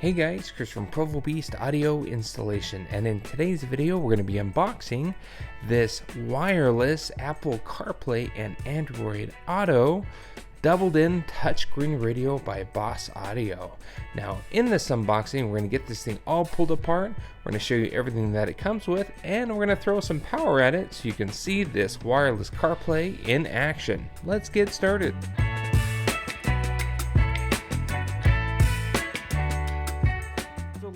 Hey guys, Chris from Provo Beast Audio Installation, and in today's video we're going to be unboxing this wireless Apple CarPlay and Android Auto doubled-in touchscreen radio by Boss Audio. Now in this unboxing we're going to get this thing all pulled apart, we're going to show you everything that it comes with, and we're going to throw some power at it so you can see this wireless CarPlay in action. Let's get started.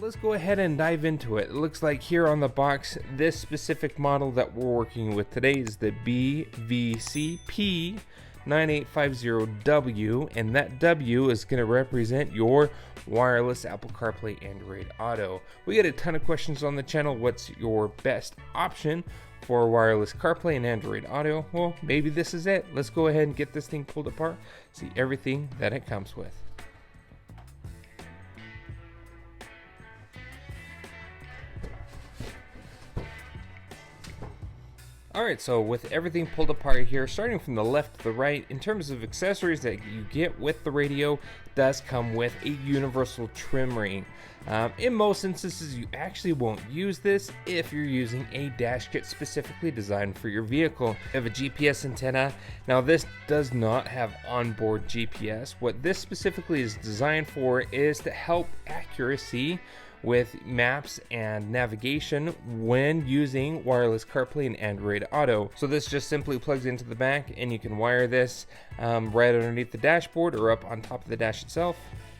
Let's go ahead and dive into it. It looks like here on the box, this specific model that we're working with today is the BVCP9850W, and that W is going to represent your wireless Apple CarPlay Android Auto. We get a ton of questions on the channel. What's your best option for wireless CarPlay and Android Auto? Well, maybe this is it. Let's go ahead and get this thing pulled apart, see everything that it comes with. Alright, so with everything pulled apart here, starting from the left to the right, in terms of accessories that you get with the radio, it does come with a universal trim ring. In most instances, you actually won't use this if you're using a dash kit specifically designed for your vehicle. You have a GPS antenna. Now this does not have onboard GPS. What this specifically is designed for is to help accuracy with maps and navigation when using wireless CarPlay and Android Auto. So this just simply plugs into the back, and you can wire this right underneath the dashboard or up on top of the dash itself.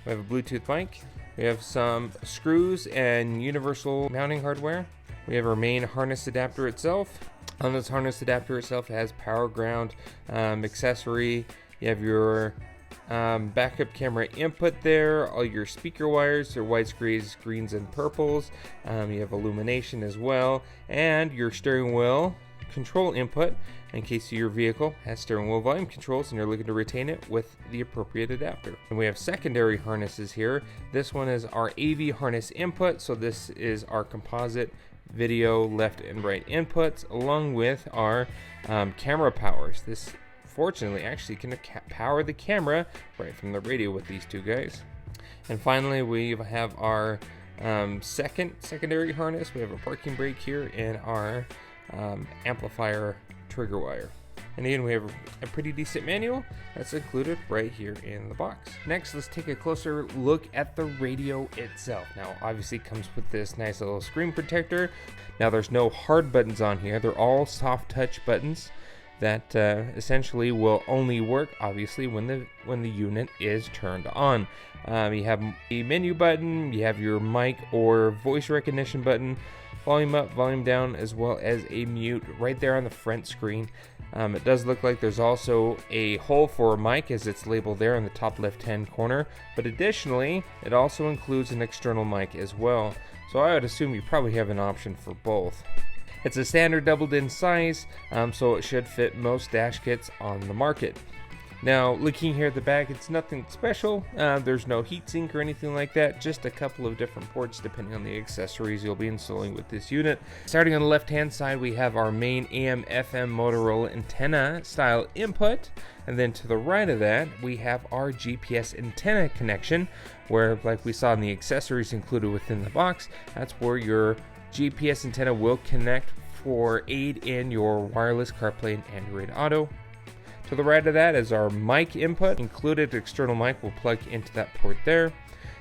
We have a Bluetooth mic. We have some screws and universal mounting hardware. We have our main harness adapter itself. On this harness adapter itself, it has power, ground, accessory. You have your backup camera input there, all your speaker wires, your whites, grays, greens, and purples. You have illumination as well, and your steering wheel control input in case your vehicle has steering wheel volume controls and you're looking to retain it with the appropriate adapter. And we have secondary harnesses here. This one is our AV harness input, so this is our composite video left and right inputs, along with our camera powers. This fortunately actually can power the camera right from the radio with these two guys. And finally, we have our secondary harness. We have a parking brake here and our amplifier trigger wire. And again, we have a pretty decent manual that's included right here in the box. Next, let's take a closer look at the radio itself. Now, obviously it comes with this nice little screen protector. Now, there's no hard buttons on here. They're all soft touch buttons that essentially will only work obviously when the unit is turned on. You have a menu button, you have your mic or voice recognition button, volume up, volume down, as well as a mute right there on the front screen. It does look like there's also a hole for a mic, as it's labeled there in the top left hand corner, but additionally it also includes an external mic as well, so I would assume you probably have an option for both. It's a standard doubled-in size, so it should fit most dash kits on the market. Now, looking here at the back, it's nothing special. There's no heatsink or anything like that, just a couple of different ports depending on the accessories you'll be installing with this unit. Starting on the left-hand side, we have our main AM/FM Motorola antenna style input, and then to the right of that, we have our GPS antenna connection, where, like we saw in the accessories included within the box, that's where your GPS antenna will connect for aid in your wireless CarPlay and Android Auto. To the right of that is our mic input. Included external mic will plug into that port there.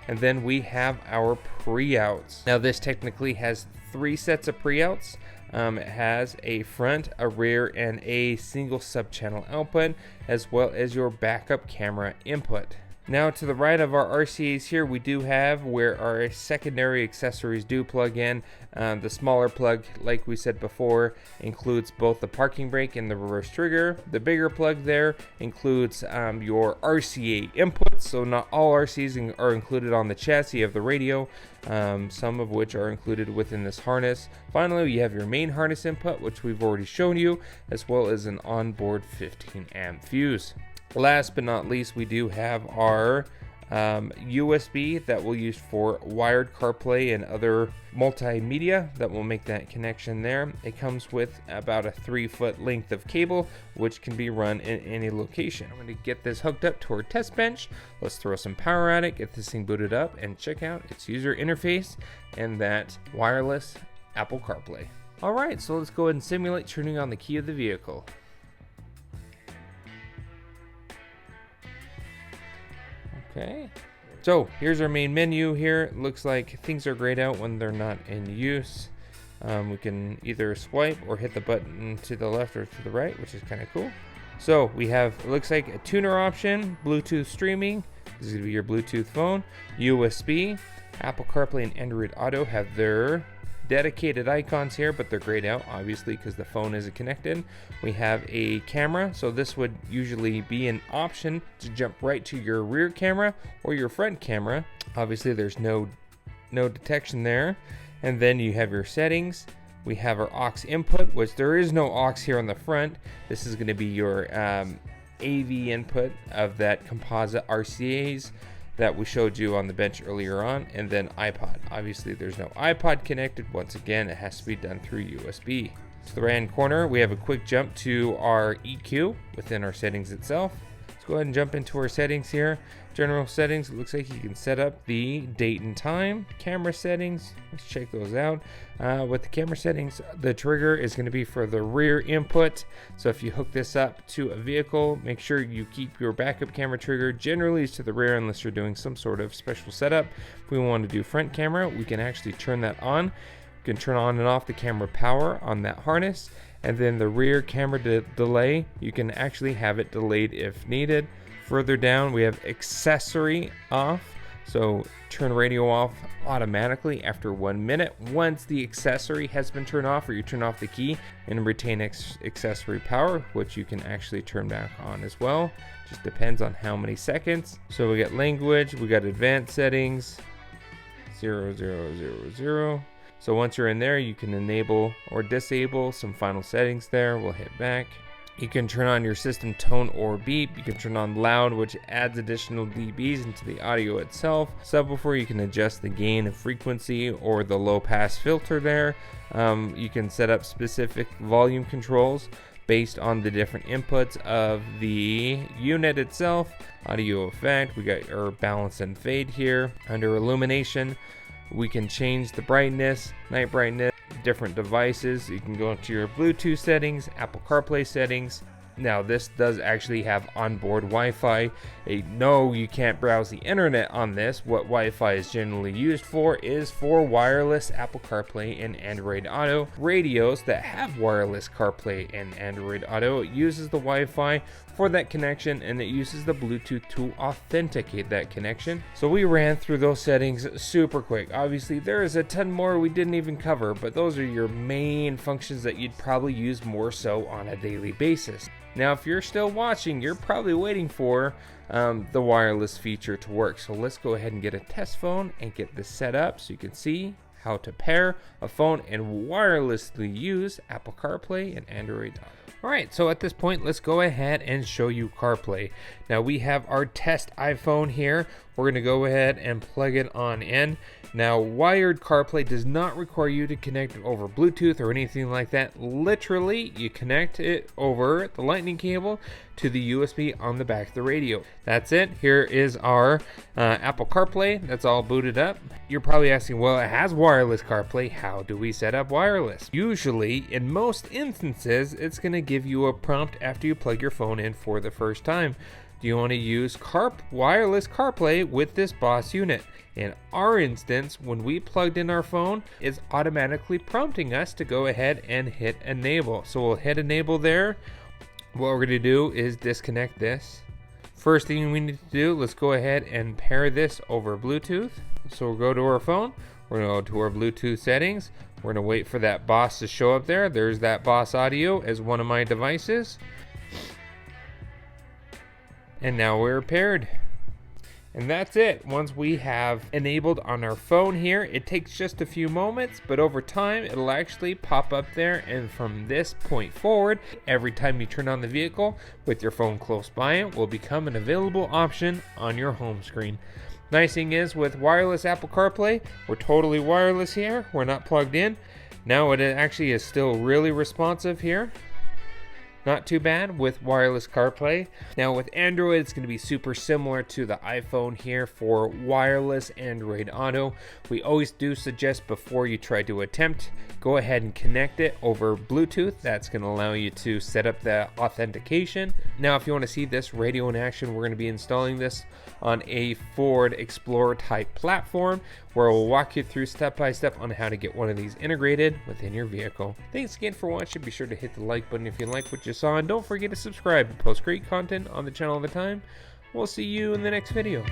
And then we have our pre-outs. Now this technically has 3 sets of pre-outs. It has a front, a rear, and a single sub-channel output, as well as your backup camera input. Now to the right of our RCAs here, we do have where our secondary accessories do plug in. The smaller plug, like we said before, includes both the parking brake and the reverse trigger. The bigger plug there includes your RCA inputs, so not all RCAs are included on the chassis of the radio, some of which are included within this harness. Finally, you have your main harness input, which we've already shown you, as well as an onboard 15 amp fuse. Last but not least, we do have our USB that we'll use for wired CarPlay and other multimedia that will make that connection there. It comes with about a 3-foot length of cable, which can be run in any location. I'm going to get this hooked up to our test bench. Let's throw some power at it, get this thing booted up, and check out its user interface and that wireless Apple CarPlay. Alright, so let's go ahead and simulate turning on the key of the vehicle. Okay, so here's our main menu here. Looks like things are grayed out when they're not in use. We can either swipe or hit the button to the left or to the right, which is kind of cool. So we have, it looks like a tuner option, Bluetooth streaming. This is going to be your Bluetooth phone, USB, Apple CarPlay and Android Auto have their dedicated icons here, but they're grayed out obviously because the phone isn't connected. We have a camera, so this would usually be an option to jump right to your rear camera or your front camera. Obviously there's no detection there. And then you have your settings. We have our aux input, which there is no aux here on the front. This is going to be your AV input of that composite RCAs that we showed you on the bench earlier on, and then iPod. Obviously there's no iPod connected. Once again, it has to be done through USB. To the right hand corner, we have a quick jump to our EQ within our settings itself. Let's go ahead and jump into our settings here. General settings, it looks like you can set up the date and time. Camera settings, let's check those out. With the camera settings, the trigger is going to be for the rear input. So if you hook this up to a vehicle, make sure you keep your backup camera trigger generally to the rear unless you're doing some sort of special setup. If we want to do front camera, we can actually turn that on. You can turn on and off the camera power on that harness. And then the rear camera delay, you can actually have it delayed if needed. Further down, we have accessory off. So turn radio off automatically after 1 minute once the accessory has been turned off, or you turn off the key and retain accessory power, which you can actually turn back on as well. Just depends on how many seconds. So we got language, we got advanced settings, 0000. So once you're in there, you can enable or disable some final settings there. We'll hit back. You can turn on your system tone or beep. You can turn on loud, which adds additional dBs into the audio itself. Subwoofer, you can adjust the gain and frequency or the low pass filter there. You can set up specific volume controls based on the different inputs of the unit itself. Audio effect, we got our balance and fade here. Under illumination, we can change the brightness, night brightness, different devices. You can go into your Bluetooth settings, Apple CarPlay settings. Now this does actually have onboard Wi-Fi. No, you can't browse the internet on this. What Wi-Fi is generally used for is for wireless Apple CarPlay and Android Auto. Radios that have wireless CarPlay and Android Auto, it uses the Wi-Fi for that connection, and it uses the Bluetooth to authenticate that connection. So we ran through those settings super quick. Obviously there is a ton more we didn't even cover, but those are your main functions that you'd probably use more so on a daily basis. Now if you're still watching, you're probably waiting for the wireless feature to work. So let's go ahead and get a test phone and get this set up so you can see how to pair a phone and wirelessly use Apple CarPlay and Android Auto. Alright, so at this point, let's go ahead and show you CarPlay. Now we have our test iPhone here. We're going to go ahead and plug it on in. Now, wired CarPlay does not require you to connect over Bluetooth or anything like that. Literally, you connect it over the lightning cable to the USB on the back of the radio. That's it. Here is our Apple CarPlay. That's all booted up. You're probably asking, well, it has wireless CarPlay. How do we set up wireless? Usually, in most instances, it's going to give you a prompt after you plug your phone in for the first time. Do you want to use wireless CarPlay with this BOSS unit? In our instance, when we plugged in our phone, it's automatically prompting us to go ahead and hit enable. So we'll hit enable there. What we're going to do is disconnect this. First thing we need to do, let's go ahead and pair this over Bluetooth. So we'll go to our phone. We're going to go to our Bluetooth settings. We're going to wait for that BOSS to show up there. There's that BOSS audio as one of my devices. And now we're paired. And that's it. Once we have enabled on our phone here, it takes just a few moments, but over time it'll actually pop up there, and from this point forward, every time you turn on the vehicle with your phone close by, it will become an available option on your home screen. Nice thing is, with wireless Apple CarPlay, we're totally wireless here. We're not plugged in. Now it actually is still really responsive here. Not too bad with wireless CarPlay. Now with Android, it's going to be super similar to the iPhone here for wireless Android Auto. We always do suggest before you try to attempt, go ahead and connect it over Bluetooth. That's going to allow you to set up the authentication. Now if you want to see this radio in action, we're going to be installing this on a Ford Explorer type platform, where we'll walk you through step by step on how to get one of these integrated within your vehicle. Thanks again for watching. Be sure to hit the like button if you like what you saw, and don't forget to subscribe and post great content on the channel all the time. We'll see you in the next video.